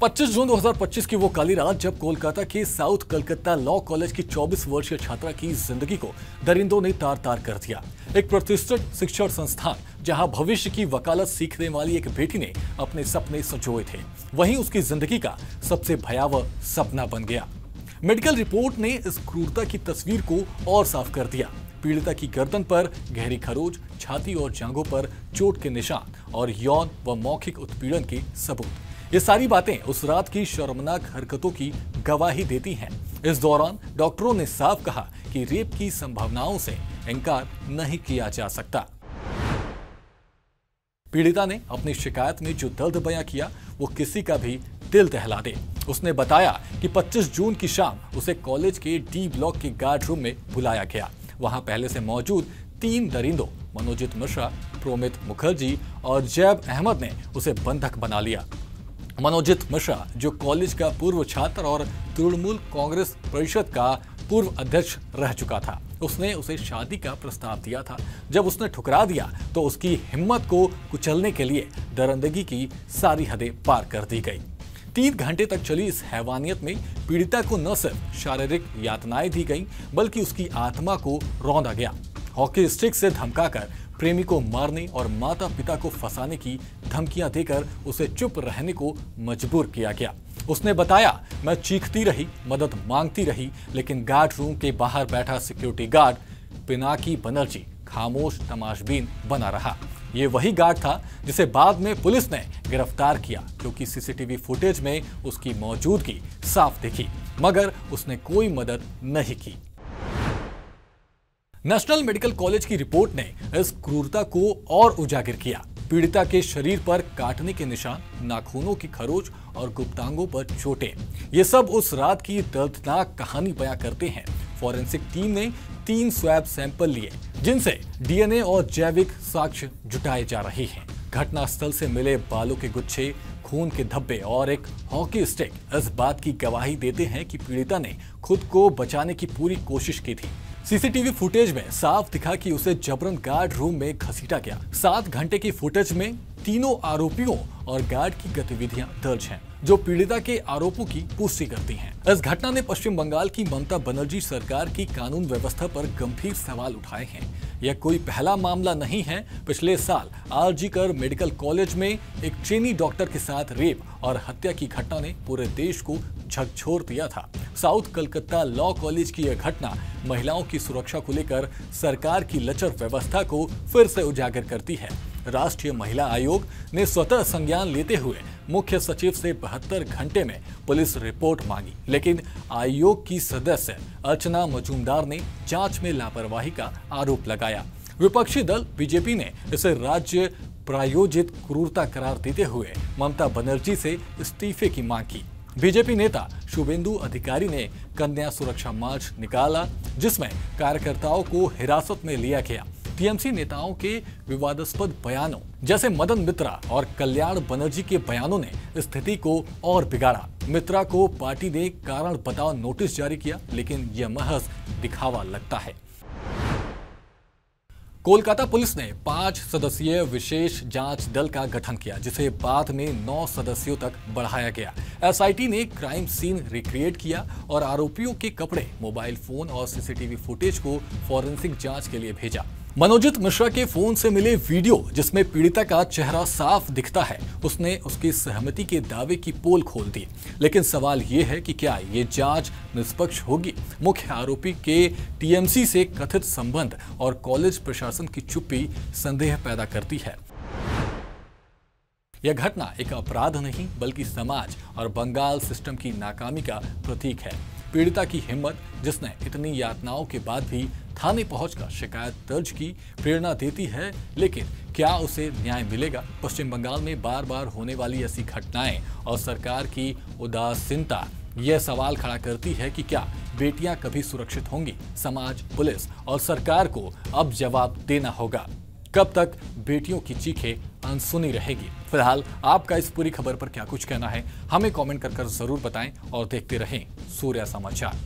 25 जून 2025 की वो काली रात जब कोलकाता के साउथ कलकत्ता लॉ कॉलेज की 24 वर्षीय छात्रा की जिंदगी को दरिंदों ने तार तार कर दिया। एक प्रतिष्ठित शिक्षण संस्थान जहां भविष्य की वकालत सीखने वाली एक बेटी ने अपने सपने संजोए थे, वहीं उसकी जिंदगी का सबसे भयावह सपना बन गया। मेडिकल रिपोर्ट ने इस क्रूरता की तस्वीर को और साफ कर दिया। पीड़िता की गर्दन पर गहरी खरोच, छाती और जांघों पर चोट के निशान और यौन व मौखिक उत्पीड़न के सबूत। ये सारी बातें उस रात की शर्मनाक हरकतों की गवाही देती हैं। इस दौरान डॉक्टरों ने साफ कहा कि रेप की संभावनाओं से इनकार नहीं किया जा सकता। पीड़िता ने अपनी शिकायत में जो दर्द बयां किया वो किसी का भी दिल दहला दे। उसने बताया कि 25 जून की शाम उसे कॉलेज के डी ब्लॉक के गार्ड रूम में बुलाया गया। वहां पहले से मौजूद 3 दरिंदों मनोजित मिश्रा, प्रोमित मुखर्जी और जैब अहमद ने उसे बंधक बना लिया। मनोजित मिश्रा, जो कॉलेज का पूर्व छात्र और तृणमूल कांग्रेस परिषद का पूर्व अध्यक्ष रह चुका था, उसने उसे शादी का प्रस्ताव दिया था। जब उसने ठुकरा दिया तो उसकी हिम्मत को कुचलने के लिए दरिंदगी की सारी हदें पार कर दी गई। 3 घंटे तक चली इस हैवानियत में पीड़िता को न सिर्फ शारीरिक यातनाएं दी गईं, बल्कि उसकी आत्मा को रौंदा गया। हॉकी स्टिक से धमकाकर प्रेमी को मारने और माता पिता को फंसाने की धमकियां देकर उसे चुप रहने को मजबूर किया गया। उसने बताया, मैं चीखती रही, मदद मांगती रही, लेकिन गार्ड रूम के बाहर बैठा सिक्योरिटी गार्ड पिनाकी बनर्जी खामोश तमाशबीन बना रहा। ये वही गार्ड था जिसे बाद में पुलिस ने गिरफ्तार किया, क्योंकि सीसीटीवी फुटेज में उसकी मौजूदगी साफ दिखी, मगर उसने कोई मदद नहीं की। नेशनल मेडिकल कॉलेज की रिपोर्ट ने इस क्रूरता को और उजागर किया। पीड़िता के शरीर पर काटने के निशान, नाखूनों की खरोच और गुप्तांगों पर चोटें, ये सब उस रात की दर्दनाक कहानी बयां करते हैं। फॉरेंसिक टीम ने 3 स्वैब सैंपल लिए, जिनसे डीएनए और जैविक साक्ष्य जुटाए जा रहे हैं। घटनास्थल से मिले बालों के गुच्छे, खून के धब्बे और एक हॉकी स्टिक इस बात की गवाही देते हैं कि पीड़िता ने खुद को बचाने की पूरी कोशिश की थी। सीसीटीवी फुटेज में साफ दिखा कि उसे जबरन गार्ड रूम में घसीटा गया। 7 घंटे की फुटेज में तीनों आरोपियों और गार्ड की गतिविधियां दर्ज हैं, जो पीड़िता के आरोपों की पुष्टि करती हैं। इस घटना ने पश्चिम बंगाल की ममता बनर्जी सरकार की कानून व्यवस्था पर गंभीर सवाल उठाए हैं। यह कोई पहला मामला नहीं है। पिछले साल आरजी कर मेडिकल कॉलेज में एक ट्रेनी डॉक्टर के साथ रेप और हत्या की घटना ने पूरे देश को झकझोर दिया था। साउथ कलकत्ता लॉ कॉलेज की यह घटना महिलाओं की सुरक्षा को लेकर सरकार की लचर व्यवस्था को फिर से उजागर करती है। राष्ट्रीय महिला आयोग ने स्वतः संज्ञान लेते हुए मुख्य सचिव से 72 घंटे में पुलिस रिपोर्ट मांगी, लेकिन आयोग की सदस्य अर्चना मजूमदार ने जांच में लापरवाही का आरोप लगाया। विपक्षी दल बीजेपी ने इसे राज्य प्रायोजित क्रूरता करार देते हुए ममता बनर्जी से इस्तीफे की मांग की। बीजेपी नेता शुभेंदु अधिकारी ने कन्या सुरक्षा मार्च निकाला, जिसमें कार्यकर्ताओं को हिरासत में लिया गया। टीएमसी नेताओं के विवादास्पद बयानों जैसे मदन मित्रा और कल्याण बनर्जी के बयानों ने स्थिति को और बिगाड़ा। मित्रा को पार्टी ने कारण बताओ नोटिस जारी किया, लेकिन यह महज दिखावा लगता है। कोलकाता पुलिस ने 5 सदस्यीय विशेष जांच दल का गठन किया, जिसे बाद में 9 सदस्यों तक बढ़ाया गया। एसआईटी ने क्राइम सीन रिक्रिएट किया और आरोपियों के कपड़े, मोबाइल फोन और सीसीटीवी फुटेज को फॉरेंसिक जांच के लिए भेजा। मनोजित मिश्रा के फोन से मिले वीडियो, जिसमें पीड़िता का चेहरा साफ दिखता है, उसने उसकी सहमति के दावे की पोल खोल दी। लेकिन सवाल ये है कि क्या ये जांच निष्पक्ष होगी? मुख्य आरोपी के टीएमसी से कथित संबंध और कॉलेज प्रशासन की चुप्पी संदेह पैदा करती है। यह घटना एक अपराध नहीं, बल्कि समाज और बंगाल सिस्टम की नाकामी का प्रतीक है। पीड़िता की हिम्मत, जिसने इतनी यातनाओं के बाद भी थाने पहुंचकर शिकायत दर्ज की, प्रेरणा देती है। लेकिन क्या उसे न्याय मिलेगा? पश्चिम बंगाल में बार बार होने वाली ऐसी घटनाएं और सरकार की उदासीनता यह सवाल खड़ा करती है कि क्या बेटियां कभी सुरक्षित होंगी? समाज, पुलिस और सरकार को अब जवाब देना होगा। कब तक बेटियों की चीखें अनसुनी रहेगी? फिलहाल आपका इस पूरी खबर पर क्या कुछ कहना है, हमें कमेंट कर जरूर बताएं और देखते रहें सूर्या समाचार।